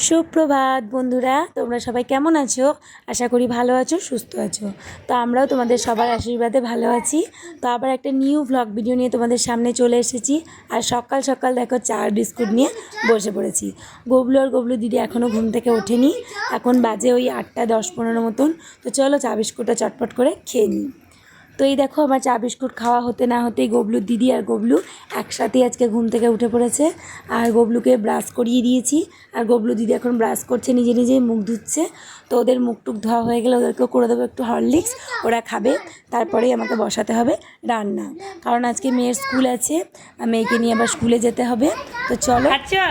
সুপ্রভাত বন্ধুরা, তোমরা সবাই কেমন আছো? আশা করি ভালো আছো, সুস্থ আছো। তো আমরাও তোমাদের সবার আশীর্বাদে ভালো আছি। তো আবার একটা নিউ ভ্লগ ভিডিও নিয়ে তোমাদের সামনে চলে এসেছি। আর সকাল সকাল দেখো চা আর বিস্কুট নিয়ে বসে পড়েছি। গবলু আর গবলু দিদি এখনও ঘুম থেকে ওঠেনি। এখন বাজে ওই 8টা 10-15 মতন। তো চলো চা বিস্কুটটা চটপট করে খেয়ে নিই। তো এই দেখো আমার চা বিস্কুট খাওয়া হতে না হতেই গবলুর দিদি আর গবলু একসাথেই আজকে ঘুম থেকে উঠে পড়েছে। আর গবলুকে ব্রাশ করিয়ে দিয়েছি। আর গবলু দিদি এখন ব্রাশ করছে, নিজে নিজেই মুখ ধুচ্ছে। তো ওদের মুখ টুক ধোয়া হয়ে গেলে ওদেরকেও করে দেবো একটু হরলিক্স, ওরা খাবে। তারপরেই আমাকে বসাতে হবে রান্না, কারণ আজকে মেয়ের স্কুল আছে, মেয়েকে নিয়ে আবার স্কুলে যেতে হবে। তো চলো। আচ্ছা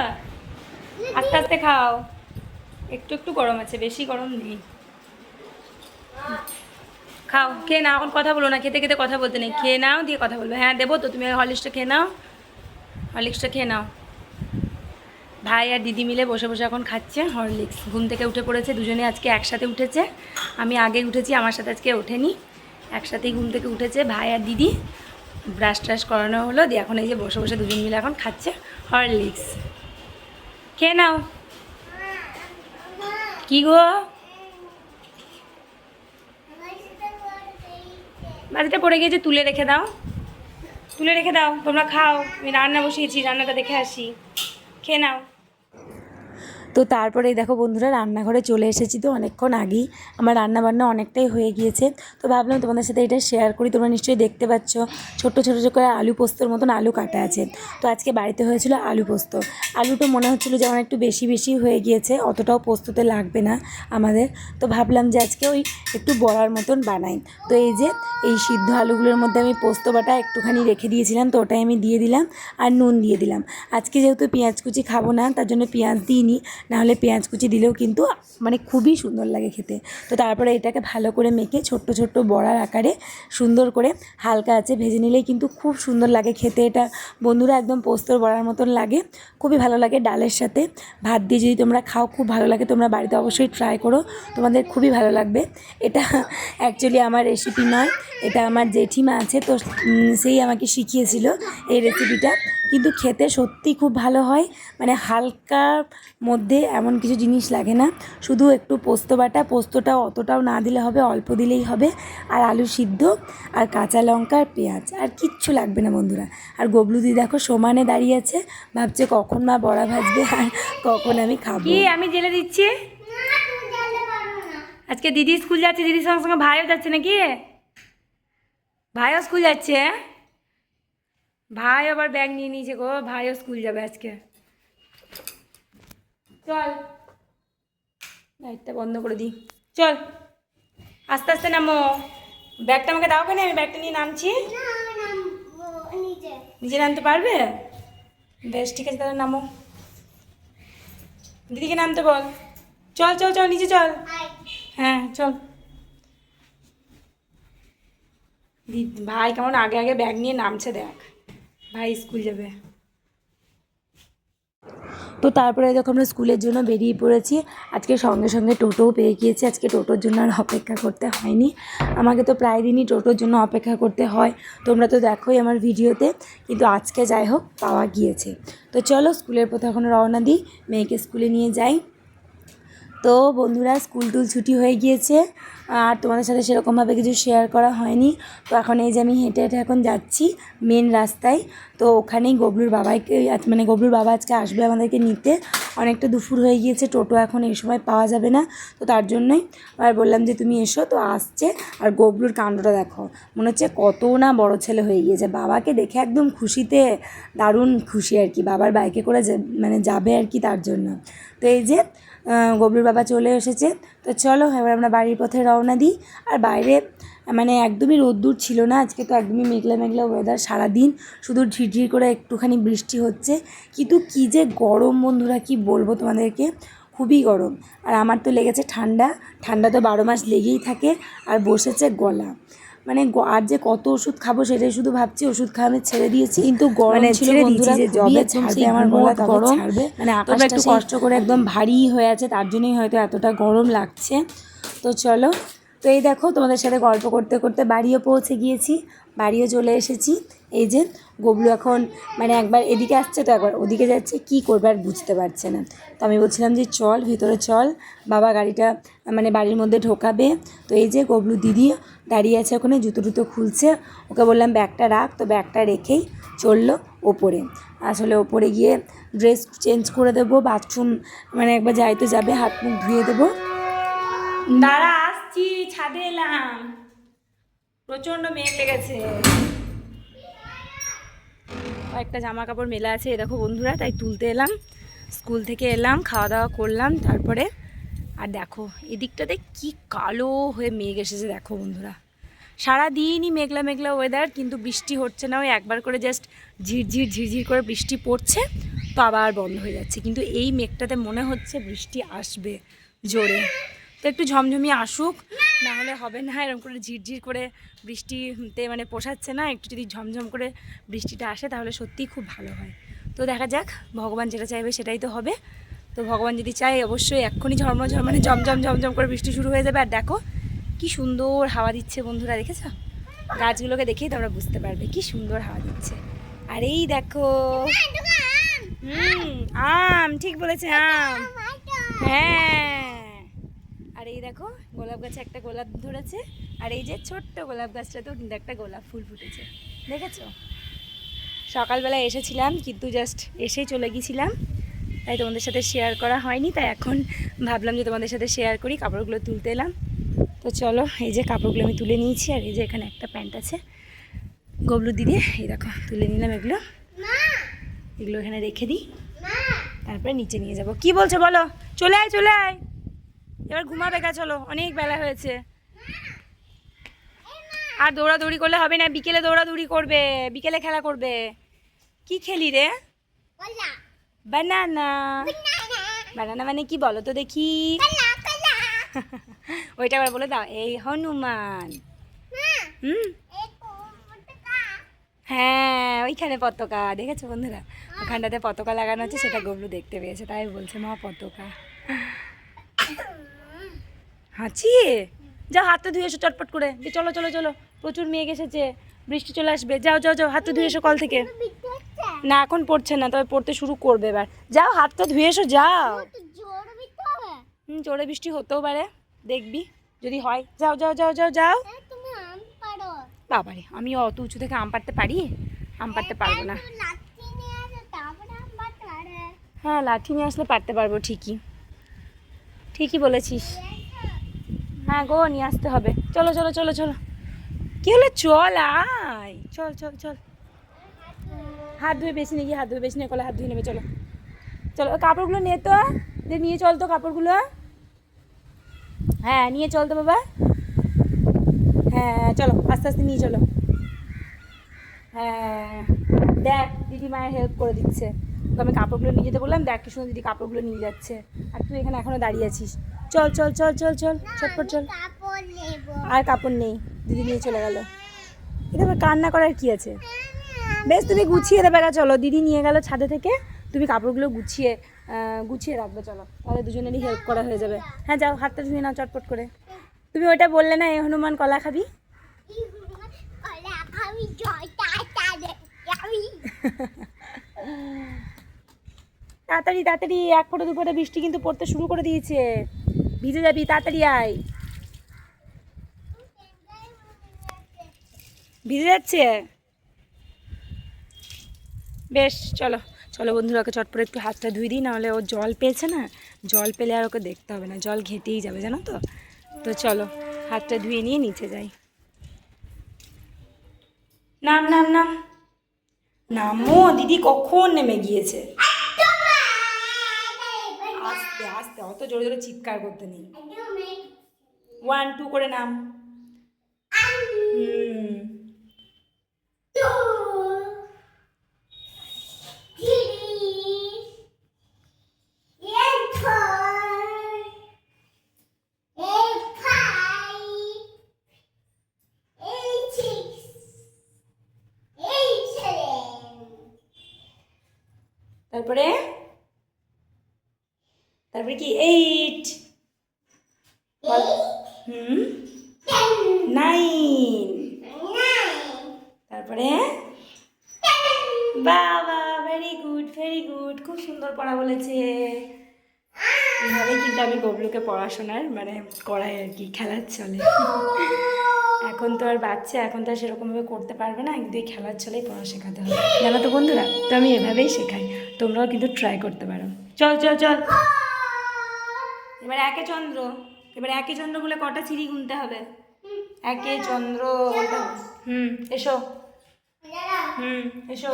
আস্তে আস্তে খাও, একটু একটু গরম আছে, বেশি গরম নেই। খাও, খেয়ে নাও, এখন কথা বলো না, খেতে খেতে কথা বলতে নেই, খেয়ে নাও দিয়ে কথা বলবে। হ্যাঁ দেবো তো, তুমি হরলিক্সটা খেয়ে নাও, হরলিক্সটা খেয়ে নাও। ভাই আর দিদি মিলে বসে বসে এখন খাচ্ছে হরলিক্স। ঘুম থেকে উঠে পড়েছে দুজনে, আজকে একসাথে উঠেছে। আমি আগে উঠেছি, আমার সাথে আজকে ওঠেনি, একসাথেই ঘুম থেকে উঠেছে ভাই আর দিদি। ব্রাশ ট্রাশ করানো হলো, দিয়ে এখন এই যে বসে বসে দুজন মিলে এখন খাচ্ছে হরলিক্স। খেয়ে নাও। কি গো, বাড়িতে পড়ে গিয়েছে, তুলে রেখে দাও, তুলে রেখে দাও। তোমরা খাও, আমি রান্না বসিয়েছি, রান্নাটা দেখে আসি, খেয়ে নাও। তো তারপরে দেখো বন্ধুরা, রান্নাঘরে চলে এসেছি। তো অনেকক্ষণ আগেই আমার রান্নাবান্না অনেকটাই হয়ে গিয়েছে। তো ভাবলাম তোমাদের সাথে এটা শেয়ার করি। তোমরা নিশ্চয়ই দেখতে পাচ্ছ ছোট্টো ছোটো ছোটো করে আলু পোস্তর মতন আলু কাটা আছে। তো আজকে বাড়িতে হয়েছিল আলু পোস্ত। আলুটা মনে হচ্ছিলো যেমন একটু বেশি বেশি হয়ে গিয়েছে, অতটাও পোস্ততে লাগবে না আমাদের। তো ভাবলাম যে আজকে ওই একটু বড়ার মতন বানাই। তো এই যে এই সিদ্ধ আলুগুলোর মধ্যে আমি পোস্ত বাটা একটুখানি রেখে দিয়েছিলাম, তো ওটাই আমি দিয়ে দিলাম আর নুন দিয়ে দিলাম। আজকে যেহেতু পেঁয়াজ কুচি খাবো না, তার জন্য পেঁয়াজ দিইনি, নাহলে পেঁয়াজ কুচি দিলেও কিন্তু মানে খুবই সুন্দর লাগে খেতে। তো তারপরে এটাকে ভালো করে মেখে ছোট্ট ছোট্ট বড়ার আকারে সুন্দর করে হালকা আছে ভেজে নিলেই কিন্তু খুব সুন্দর লাগে খেতে। এটা বন্ধুরা একদম পোস্তর বড়ার মতন লাগে, খুবই ভালো লাগে। ডালের সাথে ভাত দিয়ে যদি তোমরা খাও খুব ভালো লাগে। তোমরা বাড়িতে অবশ্যই ট্রাই করো, তোমাদের খুবই ভালো লাগবে। এটা অ্যাকচুয়ালি আমার রেসিপি নয়, এটা আমার জেঠিমা আছে, তো সেই আমাকে শিখিয়েছিল এই রেসিপিটা। কিন্তু খেতে সত্যি খুব ভালো হয়, মানে হালকার মধ্যে এমন কিছু জিনিস লাগে না, শুধু একটু পোস্ত বাটা, পোস্তটাও অতটাও না দিলে হবে, অল্প দিলেই হবে, আর আলু সিদ্ধ আর কাঁচা লঙ্কা আর পেঁয়াজ, আর কিচ্ছু লাগবে না বন্ধুরা। আর গবলু দি দেখো সমানে দাঁড়িয়ে আছে, ভাবছে কখন মা বড়া ভাজবে আর কখন আমি খাবো। কি আমি জেলে দিচ্ছি, আজকে দিদি স্কুল যাচ্ছে, দিদির সঙ্গে সঙ্গে ভাইও যাচ্ছে নাকি? ভাইও স্কুল যাচ্ছে? ভাই আবার ব্যাগ নিয়ে নিয়েছে গো, ভাইও স্কুল যাবে আজকে। চল লাইটটা বন্ধ করে দিই, চল আস্তে আস্তে নামো। ব্যাগটা আমাকে দাও, কেন আমি ব্যাগটা নিয়ে নামছি। নিজে নামতে পারবে? বেশ ঠিক আছে, তাহলে নামো। দিদিকে নামতে বল। চল চল চল নিচে চল। হ্যাঁ চল। ভাই কেমন আগে আগে ব্যাগ নিয়ে নামছে দেখ, ভাই স্কুল যাবে। তো তারপরে যখন আমরা স্কুলের জন্য বেরিয়ে পড়েছি, আজকে সঙ্গে সঙ্গে টোটোও পেয়ে গিয়েছি। আজকে টোটোর জন্য আর অপেক্ষা করতে হয়নি, আমাকে তো প্রায় দিনই টোটোর জন্য অপেক্ষা করতে হয়, তোমরা তো দেখোই আমার ভিডিওতে। কিন্তু আজকে যাই হোক পাওয়া গিয়েছে। তো চলো স্কুলের পথে এখন রওনা দিই, মেয়েকে স্কুলে নিয়ে যাই। তো বন্ধুরা স্কুল টুল ছুটি হয়ে গিয়েছে, আর তোমাদের সাথে সেরকমভাবে কিছু শেয়ার করা হয়নি। তো এখন এই যে আমি হেঁটে হেঁটে এখন যাচ্ছি মেন রাস্তায়। তো ওখানেই গবলুর বাবাকে, মানে গবলুর বাবা আজকে আসবে আমাদেরকে নিতে। অনেকটা দুপুর হয়ে গিয়েছে, টোটো এখন এই সময় পাওয়া যাবে না, তো তার জন্যই আর বললাম যে তুমি এসো। তো আসছে, আর গবলুর কাণ্ডটা দেখো, মনে হচ্ছে কত না বড় ছেলে হয়ে গিয়েছে। বাবাকে দেখে একদম খুশিতে দারুণ খুশি আর কি, বাবার বাইকে করে মানে যাবে আর কি, তার জন্য। তো এই যে গবলুর বাবা চলে এসেছে। তো চলো এবার আমরা বাড়ির পথে রওনা দিই। আর বাইরে মানে একদমই রোদ্দুর ছিল না, আজকে তো একদমই মেঘলা মেঘলা ওয়েদার, সারাদিন শুধু ঝিরঝির করে একটুখানি বৃষ্টি হচ্ছে। কিন্তু কী যে গরম বন্ধুরা, কি বলবো তোমাদেরকে, খুবই গরম। আর আমার তো লেগেছে ঠান্ডা, ঠান্ডা তো 12 মাস লেগেই থাকে। আর বসেছে গলা, মানে আর যে কত ওষুধ খাবো সেটাই শুধু ভাবছি, ওষুধ খাওয়া আমি ছেড়ে দিয়েছি। কিন্তু গরম ছিল বন্ধুরা, যে জবে ছাড়বে আমার গলা তবে ছাড়বে, মানে আকাশটা একটু কষ্ট করে একদম ভারী হয়ে আছে, তার জন্যই হয়তো এতটা গরম লাগছে। তো চলো, তো এই দেখো তোমাদের সাথে গল্প করতে করতে বাড়িও পৌঁছে গিয়েছি। বাড়িও চলে এসেছি। এই যে গবলু এখন মানে একবার এদিকে আসছে তো একবার ওদিকে যাচ্ছে, কি করবে আর বুঝতে পারছে না। তো আমি বলছিলাম যে চল ভিতরে চল, বাবা গাড়িটা মানে বাড়ির মধ্যে ঢোকাবে। তো এই যে গবলু দিদি দাঁড়িয়ে আছে ওখানে, জুতো টুতো খুলছে। ওকে বললাম ব্যাগটা রাখ, তো ব্যাগটা রেখেই চললো ওপরে। আসলে ওপরে গিয়ে ড্রেস চেঞ্জ করে দেবো, বাথরুম মানে একবার যাই তো যাবে, হাত মুখ ধুয়ে দেবো। দাঁড়া আসছি, ছাদে এলাম, প্রচণ্ড মেঘ লেগেছে। একটা জামা কাপড় মেলা আছে দেখো বন্ধুরা, তাই তুলতে এলাম। স্কুল থেকে এলাম, খাওয়া দাওয়া করলাম, তারপরে আর দেখো এদিকটাতে কি কালো হয়ে মেঘ এসেছে দেখো বন্ধুরা। সারাদিনই মেঘলা মেঘলা ওয়েদার, কিন্তু বৃষ্টি হচ্ছে না। ওই একবার করে জাস্ট ঝিরঝির ঝিরঝির করে বৃষ্টি পড়ছে, তো আবার বন্ধ হয়ে যাচ্ছে। কিন্তু এই মেঘটাতে মনে হচ্ছে বৃষ্টি আসবে জোরে। তো একটু ঝমঝমিয়ে আসুক, না হলে হবে না। এরকম করে ঝিরঝির করে বৃষ্টিতে মানে পোষাচ্ছে না। একটু যদি ঝমঝম করে বৃষ্টিটা আসে তাহলে সত্যিই খুব ভালো হয়। তো দেখা যাক, ভগবান যেটা চাইবে সেটাই তো হবে। তো ভগবান যদি চায় অবশ্যই এক্ষুনি মানে ঝমঝম ঝমঝম করে বৃষ্টি শুরু হয়ে যাবে। আর দেখো কি সুন্দর হাওয়া দিচ্ছে বন্ধুরা, দেখেছ? গাছগুলোকে দেখেই তোমরা বুঝতে পারবে কি সুন্দর হাওয়া দিচ্ছে। আর এই দেখো আম, ঠিক বলেছে আম, হ্যাঁ। আর এই দেখো গোলাপ গাছে একটা গোলাপ ধরেছে, আর এই যে ছোট্ট গোলাপ গাছটাতেও কিন্তু একটা গোলাপ ফুল ফুটেছে, দেখেছো? সকালবেলা এসেছিলাম কিন্তু জাস্ট এসেই চলে গিয়েছিলাম, তাই তোমাদের সাথে শেয়ার করা হয়নি। তাই এখন ভাবলাম যে তোমাদের সাথে শেয়ার করি, কাপড়গুলো তুলতে এলাম। তো চলো, এই যে কাপড়গুলো আমি তুলে নিয়েছি, আর এই যে এখানে একটা প্যান্ট আছে গবলু দিদি, এই দেখো তুলে নিলাম। এগুলো এখানে রেখে দিই, তারপরে নিচে নিয়ে যাব। কি বলছো বলো? চলে আয় চলে আয়, এবার ঘুমাবে গা, চলো অনেক বেলা হয়েছে। আর দৌড়াদৌড়ি করলে হবে না, বিকেলে দৌড়াদৌড়ি করবে, বিকেলে খেলা করবে। কি খেলি রে? বানানা। বানানা মানে কি বলো তো দেখি? ওইটা আবার বলে দাও, এই হনুমান। হ্যাঁ ওইখানে পতাকা, দেখেছো বন্ধুরা? ওখানটাতে পতাকা লাগানো আছে, সেটা গবলু দেখতে পেয়েছে, তাই বলছে মা পতাকা। হাঁচি, যাও হাত তো ধুয়ে এসো চটপট করে। চলো চলো চলো, প্রচুর মেঘ এসেছে, বৃষ্টি চলে আসবে। যাও যাও যাও, হাত তো ধুয়ে এসো কল থেকে। না এখন পড়ছে না, তবে পড়তে শুরু করবে এবার। যাও হাত তো ধুয়ে এসো, যাও। জোরে বৃষ্টি হতেও পারে, দেখবি যদি হয়। যাও যাও যাও যাও যাও। বাবারে, আমি অত উঁচু থেকে আম পাড়তে পারি? আম পাড়তে পারবো না। হ্যাঁ লাঠি নিয়ে আসলে পারতে পারবো, ঠিকই ঠিকই বলেছিস। হ্যাঁ গো, নিয়ে আসতে হবে। চলো চলো চলো চলো, কি হলো? চল আয়, চল চল চল। হাত ধুয়ে বেশি নিয়ে গিয়ে, হাত ধুয়ে বেশি নিয়ে কলে হাত ধুয়ে নেবে। চলো চলো, কাপড়গুলো নিয়ে তো, নিয়ে চল তো কাপড়গুলো। হ্যাঁ নিয়ে চল তো বাবা। হ্যাঁ চলো আস্তে আস্তে নিয়ে চলো। হ্যাঁ দেখ দিদি মায়ের হেল্প করে দিচ্ছে। তো আমি কাপড়গুলো নিয়ে যেতে বললাম, দেখ কি সুন্দর দিদি কাপড়গুলো নিয়ে যাচ্ছে, আর তুই এখানে এখনো দাঁড়িয়ে আছিস। চল চল চল চল চল চটপট চল। আর কাপড় নেই, দিদি নিয়ে চলে গেল। এটা আবার কান্না করার কি আছে? বেশ তুমি গুছিয়ে দেবে গা, চলো দিদি নিয়ে গেল ছাদে থেকে, তুমি কাপড়গুলো গুছিয়ে গুছিয়ে রাখবে। চলো তাহলে দুজনেরই হেল্প করা হয়ে যাবে। হ্যাঁ যাও, হাতটা ধুয়ে নাও চটপট করে। তুমি ওইটা বললে না, এই হনুমান কলা খাবি। তাড়াতাড়ি তাড়াতাড়ি, এক ফোঁটা দু ফোঁটা বৃষ্টি কিন্তু পড়তে শুরু করে দিয়েছে, ভিজে যাবি, তাড়াতাড়ি আয়। ভিজে যাচ্ছে, বেশ চলো চলো বন্ধুরা, ওকে চটপট একটু হাতটা ধুয়ে দিই, নাহলে ও জল পেয়েছে না, জল পেলে আর ওকে দেখতে হবে না, জল ঘেঁটেই যাবে জানো তো। তো চলো হাতটা ধুয়ে নিয়ে নিচে যাই। নাম নাম নাম নামো, দিদি কখন নেমে গিয়েছে। আস্তে আস্তে, অত জোরে জোরে চিৎকার করতে নেই। 1 2 করে নাম। তারপরে তারপরে কি? 8। 9। সুন্দর পড়া বলেছে। এইভাবেই কিন্তু আমি গবলুকে পড়াশোনার মানে করাই আর কি, খেলার চলে। এখন তো আর বাচ্চা, এখন তো আর সেরকমভাবে করতে পারবে না, কিন্তু এই খেলার চলেই পড়া শেখাতে হবে, জানো তো বন্ধুরা। তো আমি এভাবেই শেখাই, তোমরাও কিন্তু ট্রাই করতে পারো। চল চল চল, এবার একে চন্দ্র, এবার একে চন্দ্র বলে কটা সিঁড়ি গুনতে হবে? একে চন্দ্র বলতে হবে। এসো। এসো।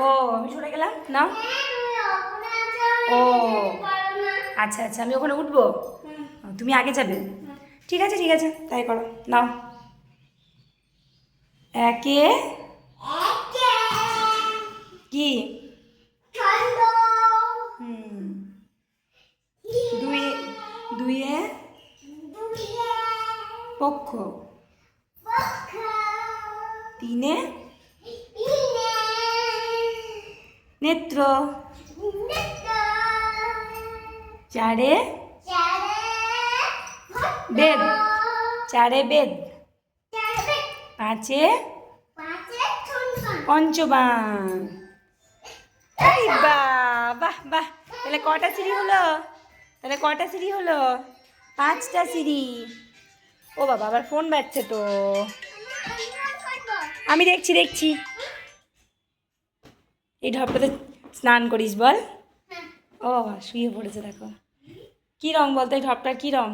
ও আমি সরে গেলাম না। ও আচ্ছা আচ্ছা, আমি ওখানে উঠবো, তুমি আগে যাবে? ঠিক আছে ঠিক আছে, তাই করো। নাও, একে কি দুয়ে, দুয়ে পক্ষ, তিনে নেত্র, চারে বেদ, চারে বেদ, পাঁচে পঞ্চবান। বাহ বাহ বাহ, তাহলে কটা সিঁড়ি হলো? তাহলে কটা সিঁড়ি হলো? 5টা সিঁড়ি। ও বাবা, আবার ফোন বাজছে তো, আমি দেখছি দেখছি। এই ঢপটাতে স্নান করিস বল? ও শুয়ে পড়েছে, দেখো কি রং বলতো এই ঢপটার? কি রং?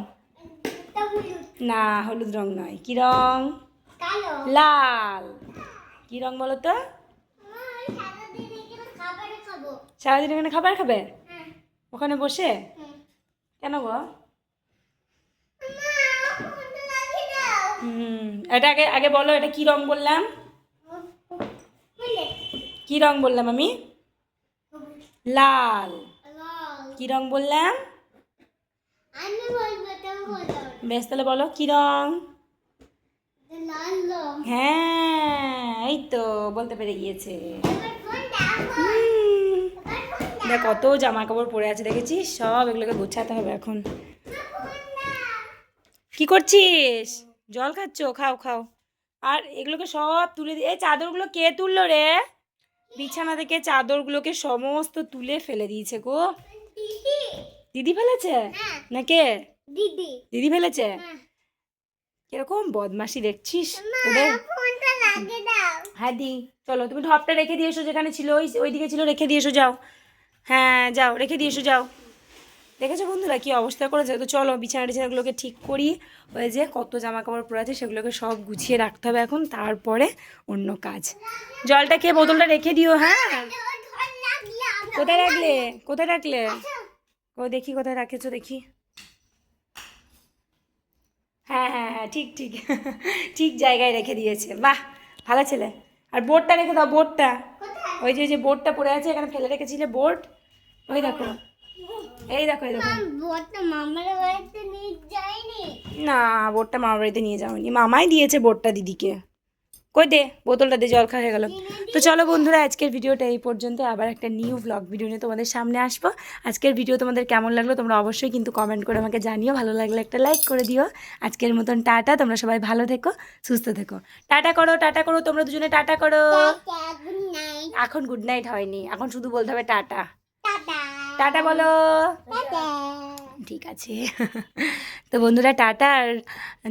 না হলুদ রং নয়, কি রং? লাল। কি রং বলো তো? সারাদিন এখানে খাবার খাবে ওখানে বসে? কেন গো? এটা আগে আগে বলো, এটা কি রং বললাম? কি রং বললাম আমি? লাল। কি রং বললাম? বেশ, তাহলে বলো কি রং? হ্যাঁ এই তো বলতে পেরে গিয়েছে। দেখ কত জামা কাপড় পরে আছে দেখেছিস, সব এগুলোকে গোছাতে হবে এখন। কি করছিস? জল খাচ্ছ? খাও খাও। আর এগুলোকে সব তুলে দিয়ে, এই চাদরগুলো কে তুললো রে? বিছানা থেকে চাদরগুলোকে সমস্ত তুলে ফেলে দিয়েছে গো। দিদি ফেলেছে? না কে? দিদি। দিদি ফেলেছে? কিরকম বদমাশি দেখছিস ওদের। হ্যাঁ দি, চলো তুমি ঢপটা রেখে দিয়ে এসো, যেখানে ছিল ওইদিকে ছিল, রেখে দিয়ে এসো যাও। হ্যাঁ যাও, রেখে দিয়ে এসো যাও। দেখেছো বন্ধুরা কি অবস্থা করেছে? তো চলো বিছানাগুলোকে ঠিক করি। ওই যে কত জামা কাপড় পরে আছে সেগুলোকে সব গুছিয়ে রাখতে হবে এখন, তারপরে অন্য কাজ। জলটা খেয়ে বোতলটা রেখে দিও। হ্যাঁ কোথায় রাখলে? কোথায় রাখলে? ও দেখি কোথায় রাখেছো দেখি। হ্যাঁ হ্যাঁ হ্যাঁ ঠিক ঠিক ঠিক জায়গায় রেখে দিয়েছে, বাহ ভালো ছেলে। আর বোর্ডটা রেখে দাও, বোর্ডটা ওই যে বোর্ডটা পড়ে আছে এখানে ফেলে রেখেছিলে বোর্ড, ওই দেখো এই দেখো এই দেখো। না বোর্ডটা মামার বাড়িতে নিয়ে যাওনি, মামাই দিয়েছে বোর্ডটা দিদিকে। কই দে বোতলটা, দে, জল খাওয়া হয়ে গেল। তো চলো বন্ধুরা আজকের ভিডিওটা এই পর্যন্ত, আবার একটা নিউ ব্লগ ভিডিও নিয়ে তোমাদের সামনে আসবো। আজকের ভিডিও তোমাদের কেমন লাগলো তোমরা অবশ্যই কিন্তু কমেন্ট করে আমাকে জানিও, ভালো লাগলে একটা লাইক করে দিও। আজকের মতন টাটা, তোমরা সবাই ভালো থেকো, সুস্থ থেকো। টাটা করো, টাটা করো, তোমরা দুজনে টাটা করো। এখন গুড নাইট হয়নি, এখন শুধু বলতে হবে টাটা। টাটা বলো। ঠিক আছে তো বন্ধুরা টাটা। আর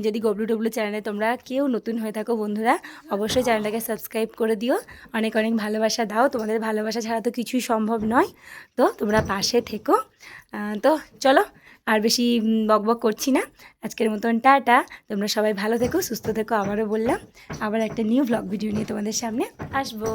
যদি গবলু টবলু চ্যানেলে তোমরা কেউ নতুন হয়ে থাকো বন্ধুরা, অবশ্যই চ্যানেলটাকে সাবস্ক্রাইব করে দিও। অনেক অনেক ভালোবাসা দাও, তোমাদের ভালোবাসা ছাড়া তো কিছুই সম্ভব নয়। তো তোমরা পাশে থেকো। তো চলো আর বেশি বকবক করছি না, আজকের মতন টাটা। তোমরা সবাই ভালো থেকো, সুস্থ থেকো। আবারও বললাম, আবার একটা নিউ ব্লগ ভিডিও নিয়ে তোমাদের সামনে আসবো।